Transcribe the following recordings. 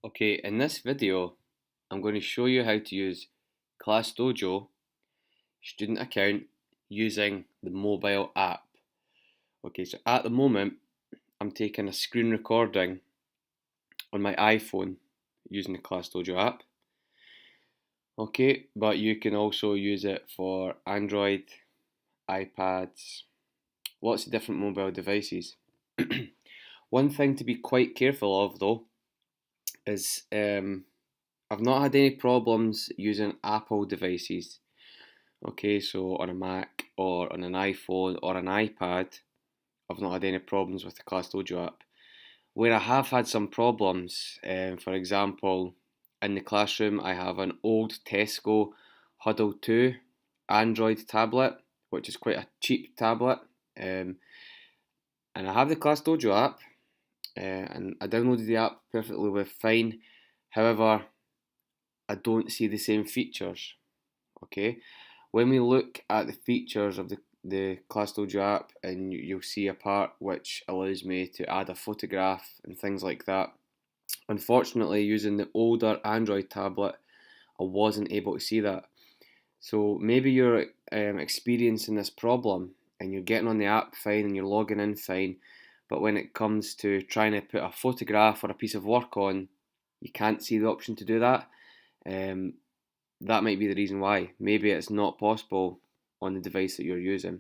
Okay, in this video, I'm going to show you how to use Class Dojo student account using the mobile app. Okay, so at the moment, I'm taking a screen recording on my iPhone using the Class Dojo app. Okay, but you can also use it for Android, iPads, lots of different mobile devices. One thing to be quite careful of though is I've not had any problems using Apple devices. Okay, so on a Mac or on an iPhone or an iPad, I've not had any problems with the Class Dojo app. Where I have had some problems, for example, in the classroom, I have an old Tesco Huddle 2 Android tablet, which is quite a cheap tablet. Um, and I have the Class Dojo app, and I downloaded the app perfectly with fine. However, I don't see the same features. Okay, when we look at the features of the Class Dojo app, and you'll see a part which allows me to add a photograph and things like that. Unfortunately, using the older Android tablet, I wasn't able to see that. So maybe you're experiencing this problem and you're getting on the app fine and you're logging in fine, but when it comes to trying to put a photograph or a piece of work on, you can't see the option to do that. Um, that might be the reason why. Maybe it's not possible on the device that you're using.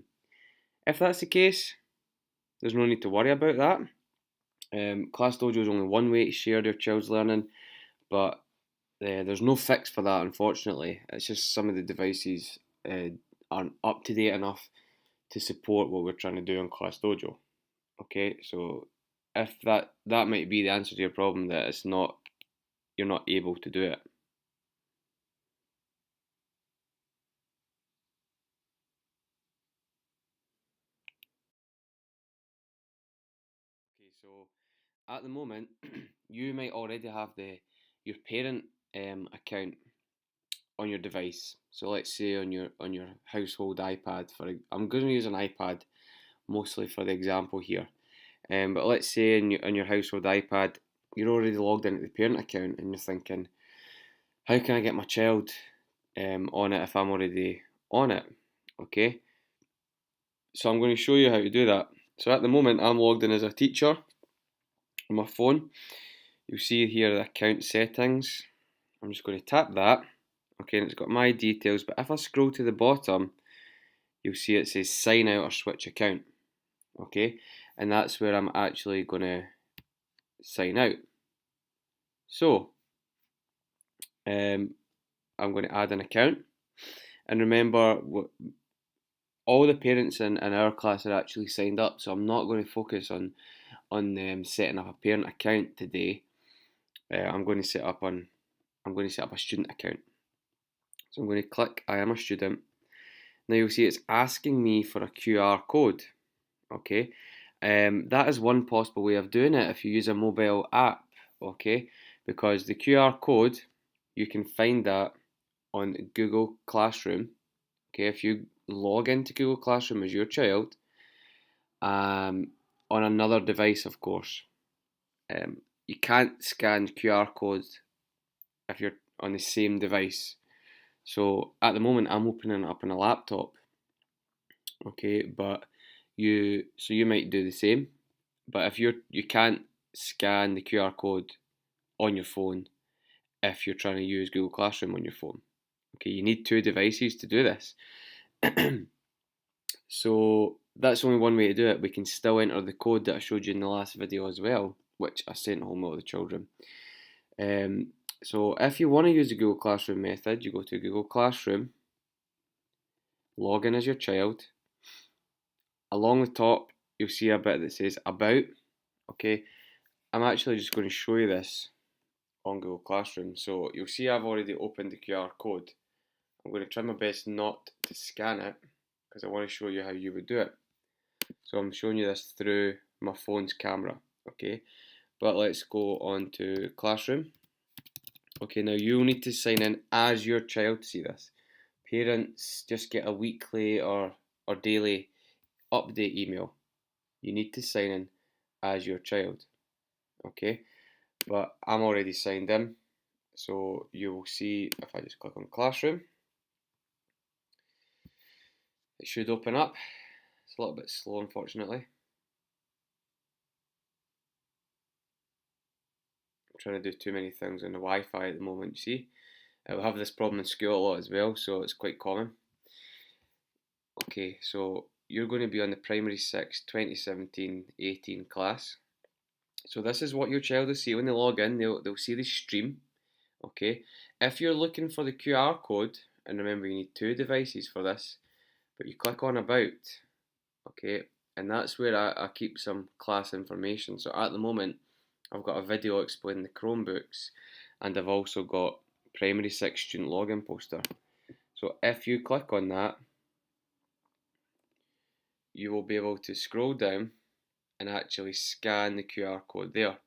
If that's the case, there's no need to worry about that. Class Dojo is only one way to share your child's learning, but there's no fix for that, unfortunately. It's just some of the devices aren't up to date enough to support what we're trying to do on Class Dojo. Okay, so if that might be the answer to your problem, that it's not you're not able to do it. Okay, so at the moment, you might already have the your parent account on your device. So let's say on your household iPad. I'm going to use an iPad mostly for the example here. But let's say on your household iPad, you're already logged into the parent account, and you're thinking, how can I get my child on it if I'm already on it? Okay, so I'm going to show you how to do that. So at the moment, I'm logged in as a teacher on my phone. You'll see here the account settings. I'm just going to tap that. Okay, and it's got my details, but if I scroll to the bottom, you'll see it says sign out or switch account. Okay, and that's where I'm actually going to sign out. So, I'm going to add an account, and remember, all the parents in our class are actually signed up, so I'm not going to focus on setting up a parent account today. I'm going to set up a student account. So I'm going to click I am a student. Now you'll see it's asking me for a QR code. Okay, that is one possible way of doing it if you use a mobile app. Okay, because the QR code, you can find that on Google Classroom. Okay, if you log into Google Classroom as your child, on another device, of course, you can't scan QR codes if you're on the same device. So at the moment, I'm opening it up on a laptop. Okay, but you might do the same. But if you can't scan the QR code on your phone if you're trying to use Google Classroom on your phone. Okay, you need two devices to do this. So that's only one way to do it. We can still enter the code that I showed you in the last video as well, which I sent home to all the children. So if you want to use the Google Classroom method, you go to Google Classroom, log in as your child. Along the top, you'll see a bit that says About. Okay, I'm actually just going to show you this on Google Classroom. So you'll see I've already opened the QR code. I'm going to try my best not to scan it because I want to show you how you would do it. So I'm showing you this through my phone's camera, okay? But let's go on to Classroom. Okay, now you'll need to sign in as your child to see this. Parents just get a weekly or daily update email. You need to sign in as your child, okay? but I'm already signed in. So you will see if I just click on Classroom, it should open up. It's a little bit slow, unfortunately. I'm trying to do too many things on the Wi-Fi at the moment, you see. I will have this problem in school a lot as well, so it's quite common. Okay, so you're going to be on the Primary 6 2017-18 class. So this is what your child will see when they log in. They'll see the stream. Okay, if you're looking for the QR code, and remember you need two devices for this, but you click on About, okay, and that's where I keep some class information. So at the moment, I've got a video explaining the Chromebooks, and I've also got Primary 6 student login poster. So if you click on that, you will be able to scroll down and actually scan the QR code there.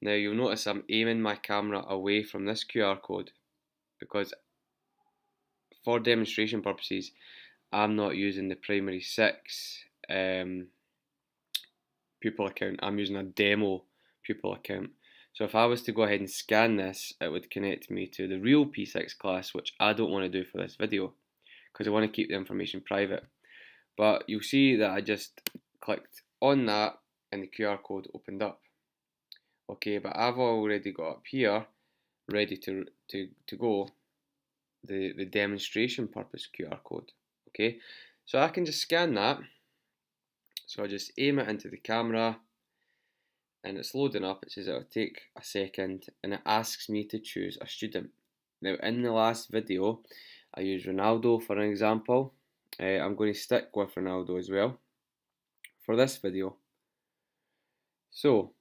Now you'll notice I'm aiming my camera away from this QR code because for demonstration purposes I'm not using the Primary 6 pupil account, I'm using a demo pupil account. So if I was to go ahead and scan this, it would connect me to the real P6 class, which I don't want to do for this video because I want to keep the information private. But you'll see that I just clicked on that and the QR code opened up. Okay, but I've already got up here ready to go the demonstration purpose QR code. Okay, so I can just scan that. So I just aim it into the camera and it's loading up. It says it'll take a second and it asks me to choose a student. Now in the last video I used Ronaldo for an example. I'm going to stick with Ronaldo as well for this video. So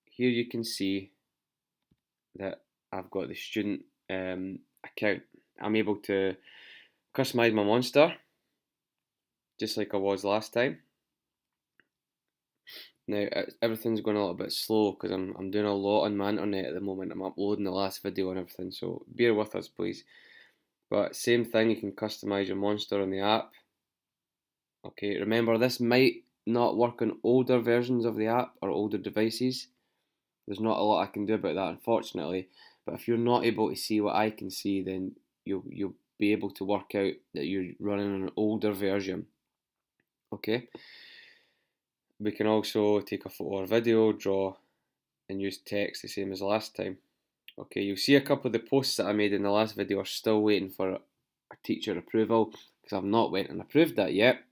here you can see that I've got the student account. I'm able to customize my monster just like I was last time. Now everything's going a little bit slow because I'm doing a lot on my internet at the moment. I'm uploading the last video and everything, so bear with us please. But same thing, you can customize your monster on the app. Okay, remember this might not work on older versions of the app or older devices. There's not a lot I can do about that unfortunately, but if you're not able to see what I can see, then you'll be able to work out that you're running on an older version. Okay, we can also take a photo or video, draw and use text the same as last time. Okay, you'll see a couple of the posts that I made in the last video are still waiting for a teacher approval because I've not went and approved that yet.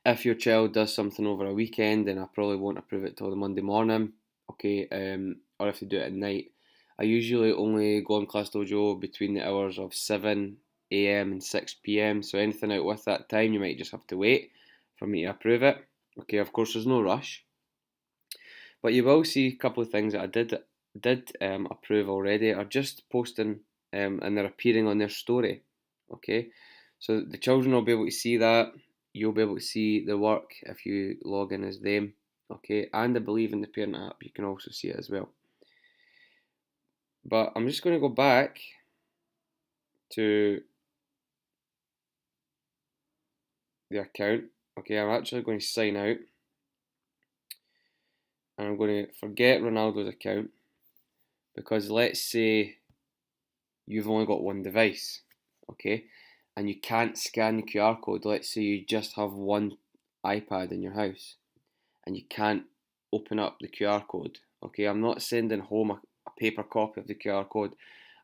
If your child does something over a weekend, then I probably won't approve it till the Monday morning. Okay, or if they do it at night. I usually only go on Class Dojo between the hours of 7 AM and 6 PM, so anything out with that time you might just have to wait for me to approve it. Okay, of course there's no rush. But you will see a couple of things that I did approve already are just posting and they're appearing on their story. Okay, so the children will be able to see that. You'll be able to see the work if you log in as them. Okay, and I believe in the parent app you can also see it as well. But I'm just going to go back to the account. Okay, I'm actually going to sign out and I'm going to forget Ronaldo's account because let's say you've only got one device, okay, and you can't scan the QR code. Let's say you just have one iPad in your house and you can't open up the QR code. Okay, I'm not sending home a paper copy of the QR code.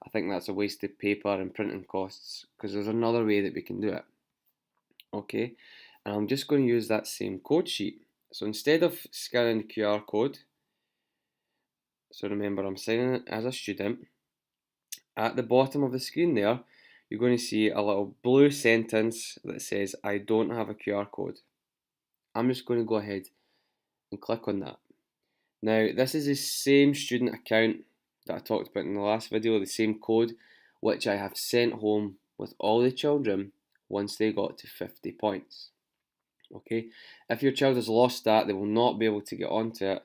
I think that's a waste of paper and printing costs because there's another way that we can do it. Okay, and I'm just going to use that same code sheet. So instead of scanning the QR code, so remember I'm signing in as a student, at the bottom of the screen there, you're going to see a little blue sentence that says, I don't have a QR code. I'm just going to go ahead and click on that. Now, this is the same student account that I talked about in the last video, the same code, which I have sent home with all the children once they got to 50 points. Okay, if your child has lost that, they will not be able to get onto it.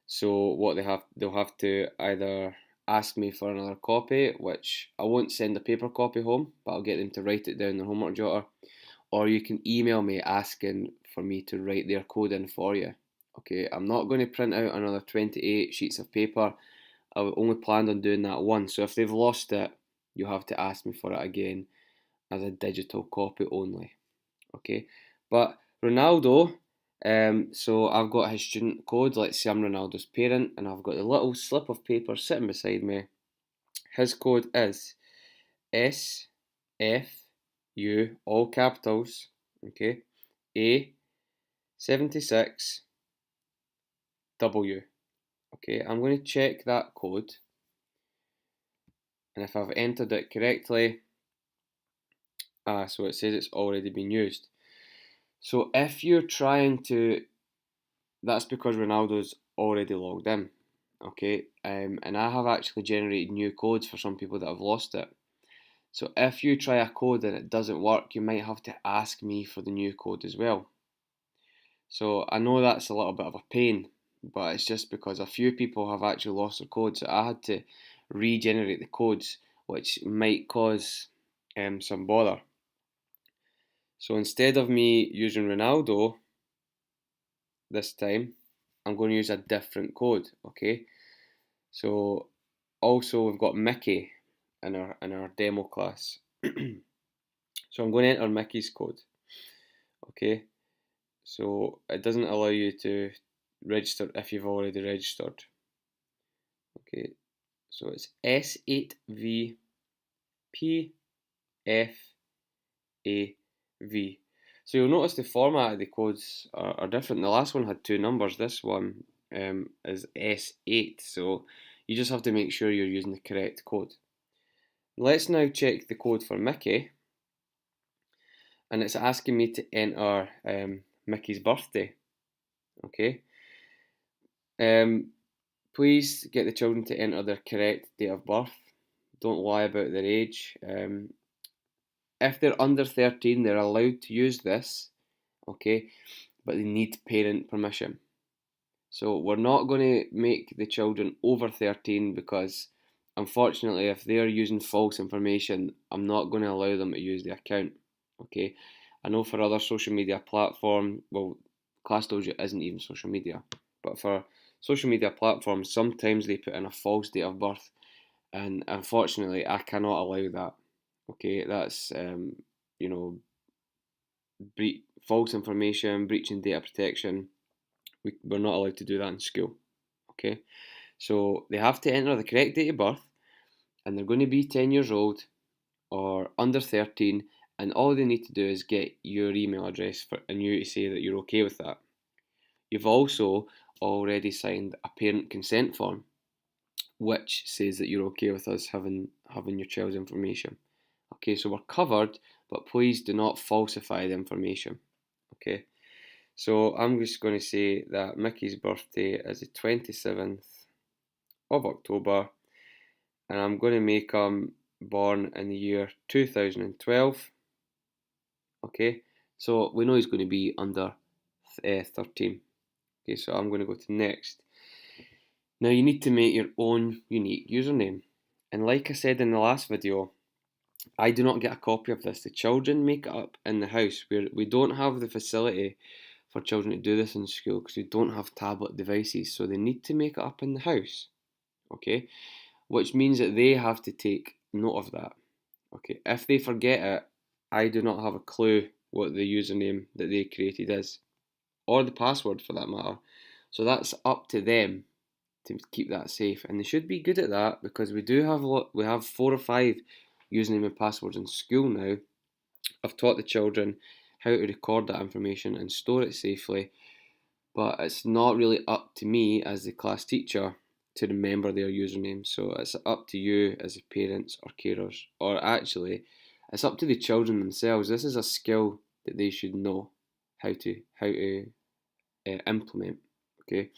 So what they'll have to either ask me for another copy, which I won't send a paper copy home, but I'll get them to write it down in their homework jotter, or you can email me asking for me to write their code in for you. Okay, I'm not going to print out another 28 sheets of paper. I only planned on doing that once, so if they've lost it, you have to ask me for it again as a digital copy only. Okay, but Ronaldo, so I've got his student code. Let's say I'm Ronaldo's parent, and I've got a little slip of paper sitting beside me. His code is SFU, all capitals, okay, A76W. Okay, I'm going to check that code, and if I've entered it correctly, so it says it's already been used. So if you're trying to, that's because Ronaldo's already logged in, okay, and I have actually generated new codes for some people that have lost it. So if you try a code and it doesn't work, you might have to ask me for the new code as well. So I know that's a little bit of a pain, but it's just because a few people have actually lost their codes. So I had to regenerate the codes, which might cause some bother. So instead of me using Ronaldo this time, I'm going to use a different code, okay? So also we've got Mickey in our demo class. So I'm going to enter Mickey's code, okay? So it doesn't allow you to register if you've already registered. Okay, so it's S8VPFAV. So you'll notice the format of the codes are different. The last one had two numbers. This one is S8. So you just have to make sure you're using the correct code. Let's now check the code for Mickey. And it's asking me to enter Mickey's birthday. Okay. Please get the children to enter their correct date of birth. Don't lie about their age. If they're under 13, they're allowed to use this, okay, but they need parent permission. So we're not going to make the children over 13 because, unfortunately, if they're using false information, I'm not going to allow them to use the account, okay. I know for other social media platform, well, Class Dojo isn't even social media, but for social media platforms, sometimes they put in a false date of birth, and unfortunately, I cannot allow that. Okay, that's you know, false information, breaching data protection. We're not allowed to do that in school. Okay, so they have to enter the correct date of birth, and they're going to be 10 years old or under 13, and all they need to do is get your email address and you to say that you're okay with that. You've also already signed a parent consent form, which says that you're okay with us having your child's information. Okay, so we're covered, but please do not falsify the information. Okay, so I'm just going to say that Mickey's birthday is the 27th of October, and I'm going to make him born in the year 2012. Okay, so we know he's going to be under 13. Okay, so I'm going to go to next. Now you need to make your own unique username, and like I said in the last video, I do not get a copy of this. The children make it up in the house. We don't have the facility for children to do this in school because we don't have tablet devices. So they need to make it up in the house. Okay? Which means that they have to take note of that. Okay? If they forget it, I do not have a clue what the username that they created is, or the password for that matter. So that's up to them to keep that safe, and they should be good at that because we have 4 or 5 username and passwords in school now. I've taught the children how to record that information and store it safely, but it's not really up to me as the class teacher to remember their username. So it's up to you as the parents or carers, or actually, it's up to the children themselves. This is a skill that they should know how to implement. Okay,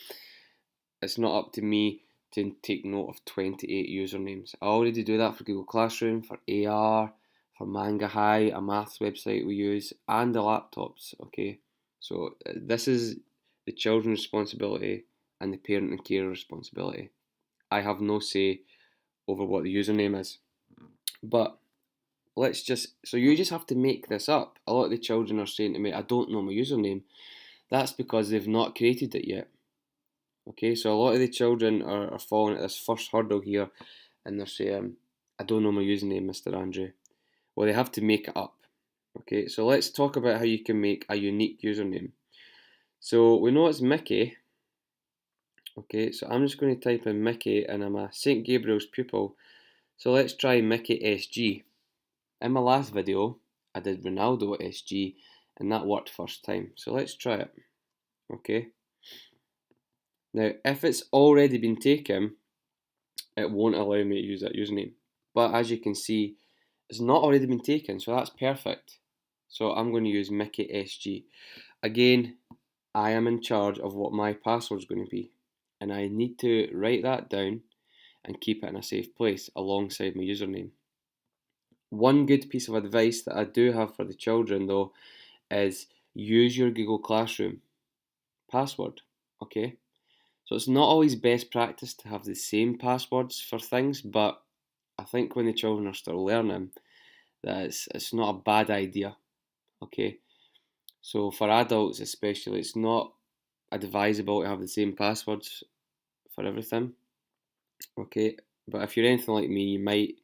it's not up to me to take note of 28 usernames. I already do that for Google Classroom, for AR, for Manga High, a maths website we use, and the laptops. Okay, so this is the children's responsibility and the parent and carer responsibility. I have no say over what the username is. But so you just have to make this up. A lot of the children are saying to me, I don't know my username. That's because they've not created it yet. Okay, so a lot of the children are falling at this first hurdle here and they're saying, I don't know my username, Mr. Andrew. Well, they have to make it up. Okay, so let's talk about how you can make a unique username. So we know it's Mickey. Okay, so I'm just going to type in Mickey and I'm a St. Gabriel's pupil. So let's try Mickey SG. In my last video, I did Ronaldo SG and that worked first time. So let's try it. Okay. Now, if it's already been taken, it won't allow me to use that username. But as you can see, it's not already been taken, so that's perfect. So I'm going to use Mickey SG. Again, I am in charge of what my password is going to be, and I need to write that down and keep it in a safe place alongside my username. One good piece of advice that I do have for the children though is use your Google Classroom password, okay? So it's not always best practice to have the same passwords for things, but I think when the children are still learning, that it's not a bad idea, okay? So for adults especially, it's not advisable to have the same passwords for everything, okay? But if you're anything like me, you might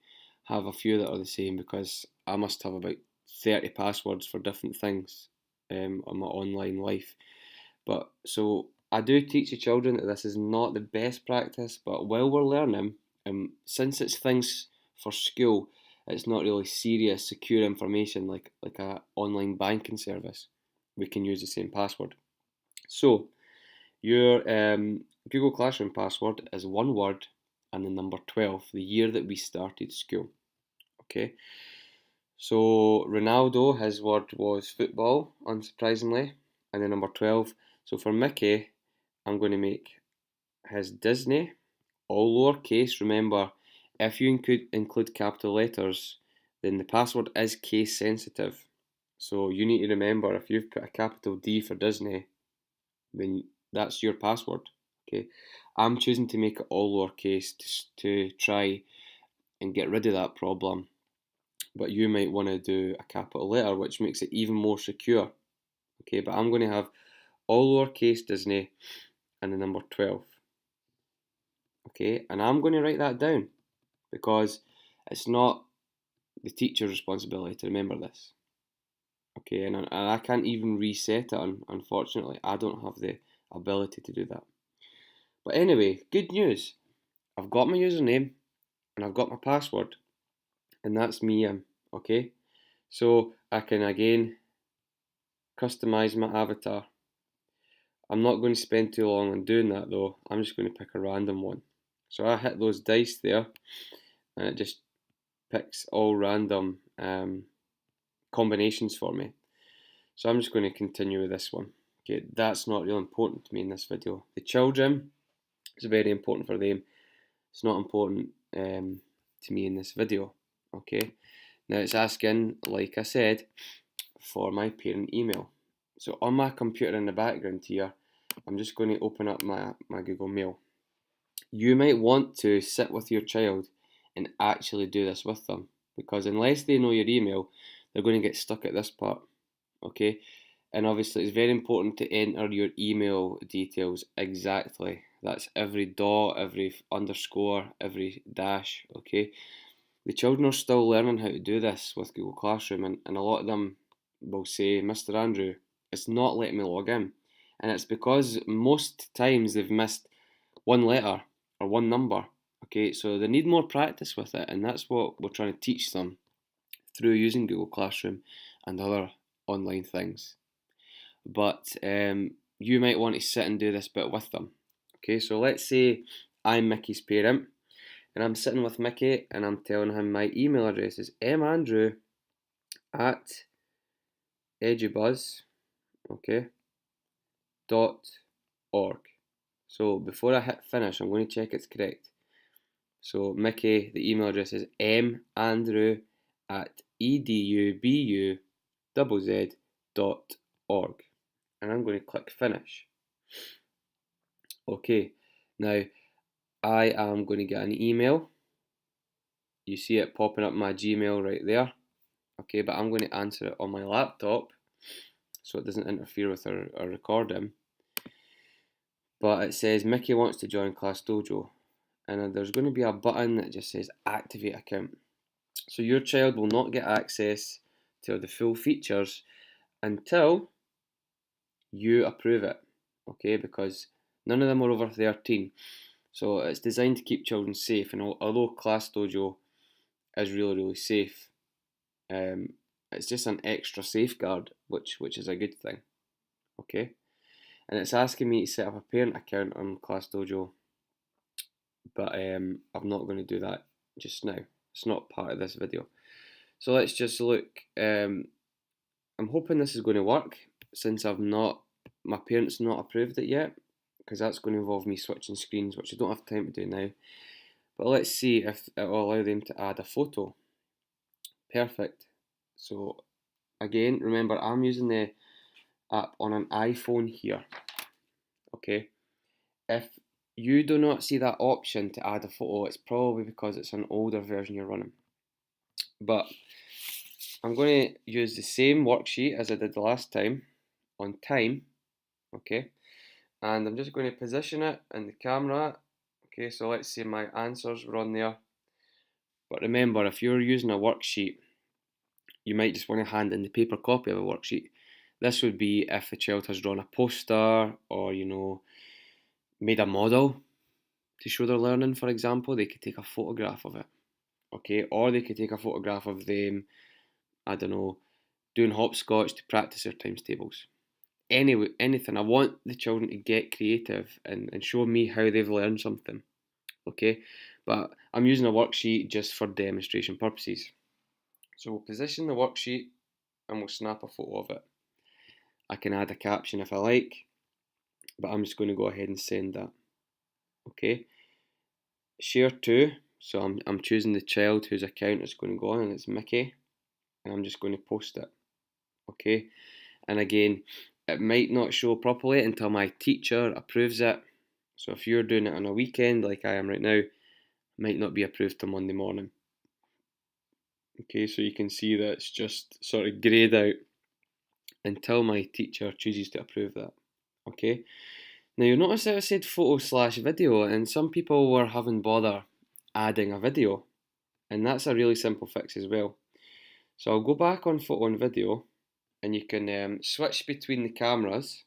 have a few that are the same because I must have about 30 passwords for different things on my online life. But so I do teach the children that this is not the best practice, but while we're learning, since it's things for school, it's not really serious, secure information like a online banking service. We can use the same password. So your Google Classroom password is one word and the number 12, the year that we started school. Okay. So Ronaldo, his word was football, unsurprisingly, and the number 12. So for Mickey, I'm going to make his Disney, all lowercase. Remember, if you include capital letters, then the password is case sensitive. So you need to remember if you've put a capital D for Disney, then that's your password. Okay, I'm choosing to make it all lowercase to try and get rid of that problem. But you might want to do a capital letter, which makes it even more secure. Okay, but I'm going to have all lowercase Disney and the number 12. Okay, and I'm going to write that down because it's not the teacher's responsibility to remember this. Okay, and I can't even reset it, unfortunately. I don't have the ability to do that. But anyway, good news. I've got my username and I've got my password, and that's me. Okay, so I can again customize my avatar. I'm not going to spend too long on doing that though. I'm just going to pick a random one. So I hit those dice there, and it just picks all random combinations for me. So I'm just going to continue with this one. Okay, that's not really important to me in this video. The children, it's very important for them. It's not important to me in this video. Okay, now it's asking, like I said, for my parent email. So on my computer in the background here, I'm just going to open up my Google Mail. You might want to sit with your child and actually do this with them because unless they know your email, they're going to get stuck at this part. Okay, and obviously it's very important to enter your email details exactly. That's every dot, every underscore, every dash. Okay, the children are still learning how to do this with Google Classroom, and a lot of them will say, Mr. Andrew, it's not letting me log in. And it's because most times they've missed one letter or one number. Okay, so they need more practice with it, and that's what we're trying to teach them through using Google Classroom and other online things. But you might want to sit and do this bit with them. Okay, so let's say I'm Mickey's parent and I'm sitting with Mickey and I'm telling him my email address is mandrew at edubuzz, okay, .org. So before I hit finish, I'm going to check it's correct. So Mickey, the email address is mandrew at edubuzz.org. And I'm going to click finish. Okay, now I am going to get an email. You see it popping up my Gmail right there. Okay, but I'm going to answer it on my laptop so it doesn't interfere with our recording. but it says Mickey wants to join Class Dojo, and there's going to be a button that just says activate account. So your child will not get access to the full features until you approve it, okay? Because none of them are over 13. So it's designed to keep children safe, and although Class Dojo is really, really safe, it's just an extra safeguard, which is a good thing, okay? And it's asking me to set up a parent account on Class Dojo, but I'm not going to do that just now. It's not part of this video. So let's just look. I'm hoping this is going to work since my parents not approved it yet, because that's going to involve me switching screens, which I don't have time to do now. But let's see if it will allow them to add a photo. Perfect. So again, remember I'm using the app on an iPhone here. Okay. If you do not see that option to add a photo, it's probably because it's an older version you're running. But I'm going to use the same worksheet as I did the last time on time, okay? And I'm just going to position it in the camera. Okay, so let's say my answers were on there. But remember, if you're using a worksheet, you might just want to hand in the paper copy of a worksheet. This would be if a child has drawn a poster or, made a model to show their learning, for example, they could take a photograph of it, okay? Or they could take a photograph of them, I don't know, doing hopscotch to practice their times tables. Anyway, anything. I want the children to get creative and show me how they've learned something, okay? But I'm using a worksheet just for demonstration purposes. So we'll position the worksheet and we'll snap a photo of it. I can add a caption if I like, but I'm just going to go ahead and send that. Okay. Share to. So I'm choosing the child whose account is going to go on, and it's Mickey, and I'm just going to post it. Okay. And again, it might not show properly until my teacher approves it. So if you're doing it on a weekend like I am right now, it might not be approved till Monday morning. Okay, so you can see that it's just sort of greyed out until my teacher chooses to approve that. Okay. Now you'll notice that it said photo/video, and some people were having bother adding a video, and that's a really simple fix as well. So I'll go back on photo and video, and you can switch between the cameras.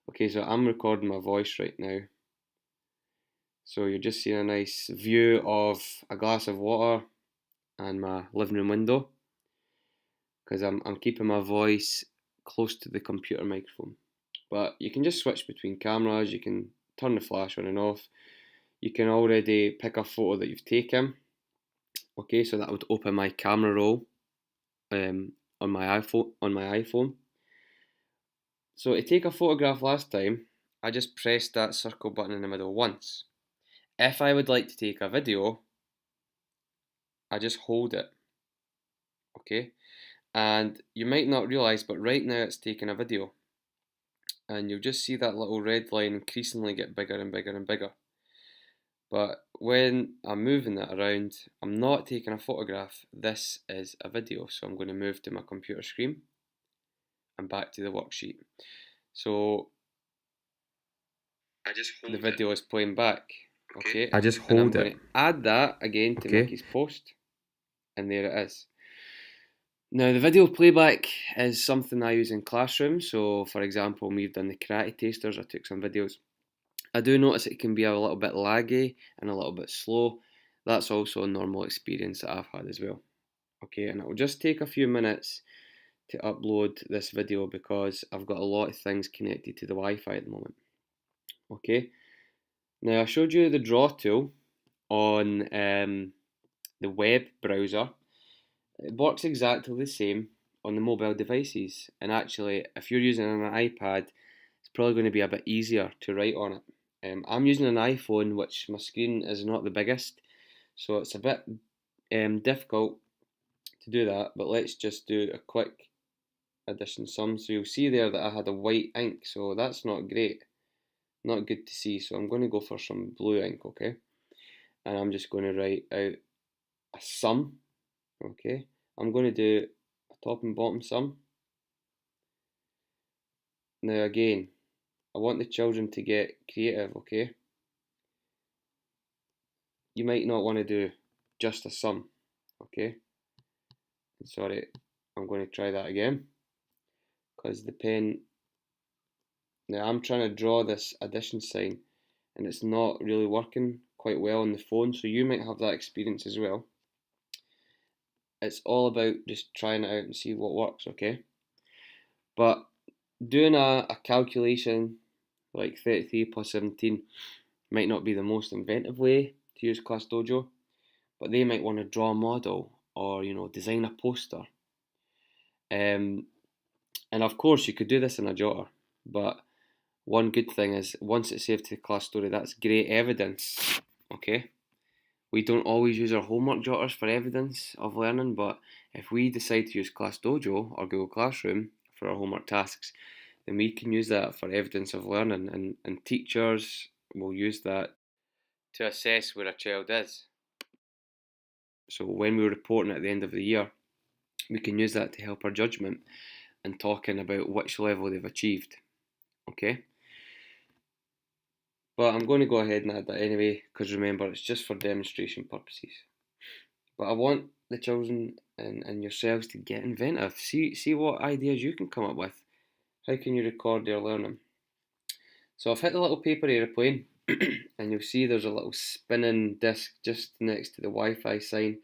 Okay, so I'm recording my voice right now. So you're just seeing a nice view of a glass of water and my living room window, because I'm keeping my voice close to the computer microphone. But you can just switch between cameras, you can turn the flash on and off. You can already pick a photo that you've taken. Okay, so that would open my camera roll on my iPhone. So to take a photograph last time, I just pressed that circle button in the middle once. If I would like to take a video, I just hold it. Okay, and you might not realise, but right now it's taking a video. And you'll just see that little red line increasingly get bigger and bigger and bigger. But when I'm moving that around, I'm not taking a photograph, this is a video. So I'm going to move to my computer screen and back to the worksheet. So the video is playing back, okay? I just And I'm hold going it. to add that again to Okay. Mickey's post, and there it is. Now the video playback is something I use in classrooms. So for example, when we've done the karate tasters, I took some videos. I do notice it can be a little bit laggy and a little bit slow. That's also a normal experience that I've had as well. Okay, and it will just take a few minutes to upload this video because I've got a lot of things connected to the Wi-Fi at the moment. Okay, now I showed you the draw tool on the web browser. It works exactly the same on the mobile devices, and actually if you're using an iPad, it's probably going to be a bit easier to write on it. I'm using an iPhone, which my screen is not the biggest, so it's a bit difficult to do that, but let's just do a quick addition sum. So you'll see there that I had a white ink, so that's not great, not good to see. So I'm going to go for some blue ink, okay? And I'm just going to write out a sum, okay? I'm going to do a top and bottom sum. Now again, I want the children to get creative, okay? You might not want to do just a sum, okay? Sorry, I'm going to try that again because the pen. Now I'm trying to draw this addition sign and it's not really working quite well on the phone, so you might have that experience as well. It's all about just trying it out and see what works, okay? But doing a calculation like 33 plus 17 might not be the most inventive way to use Class Dojo, but they might want to draw a model or design a poster. And of course you could do this in a jotter, but one good thing is once it's saved to the class story, that's great evidence. Okay, we don't always use our homework jotters for evidence of learning, but if we decide to use Class Dojo or Google Classroom for our homework tasks, then we can use that for evidence of learning, and teachers will use that to assess where a child is. So when we're reporting at the end of the year, we can use that to help our judgment and talking about which level they've achieved. Okay? But I'm going to go ahead and add that anyway, because remember, it's just for demonstration purposes. But I want the children and yourselves to get inventive. See what ideas you can come up with. How can you record their learning? So I've hit the little paper aeroplane, and you'll see there's a little spinning disc just next to the Wi-Fi sign.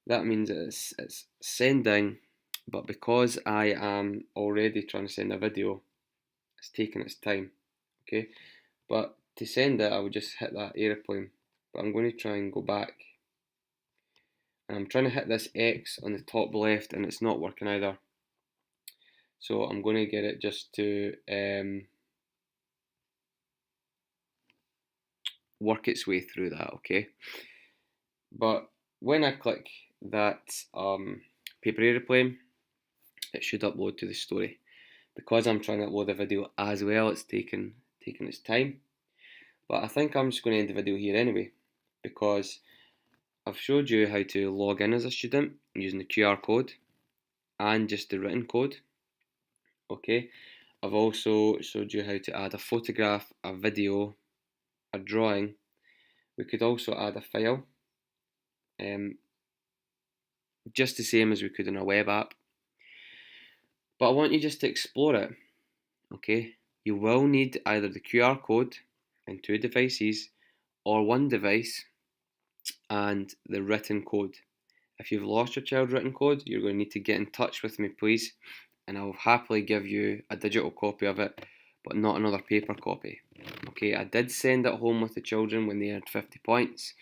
That means it's sending, but because I am already trying to send a video, it's taking its time. Okay, but to send it, I would just hit that aeroplane. But I'm going to try and go back. And I'm trying to hit this X on the top left, and it's not working either. So I'm going to get it just to work its way through that, okay? But when I click that paper aeroplane, it should upload to the story. Because I'm trying to upload the video as well, it's taking its time. But I think I'm just going to end the video here anyway, because I've showed you how to log in as a student using the QR code and just the written code. Okay, I've also showed you how to add a photograph, a video, a drawing. We could also add a file, just the same as we could in a web app. But I want you just to explore it. Okay, you will need either the QR code and 2 devices, or 1 device and the written code. If you've lost your child's written code, you're going to need to get in touch with me, please, and I'll happily give you a digital copy of it, but not another paper copy. Okay, I did send it home with the children when they had 50 points,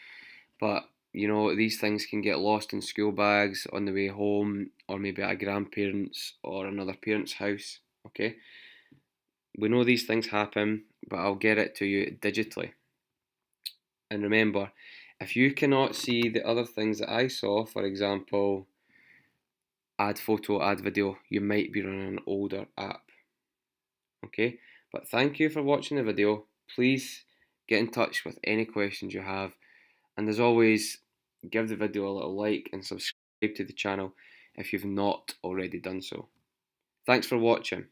but these things can get lost in school bags on the way home, or maybe at a grandparent's or another parent's house. Okay, we know these things happen, but I'll get it to you digitally. And remember, if you cannot see the other things that I saw, for example, add photo, add video, you might be running an older app. Okay, but thank you for watching the video. Please get in touch with any questions you have, and as always, give the video a little like and subscribe to the channel if you've not already done so. Thanks for watching.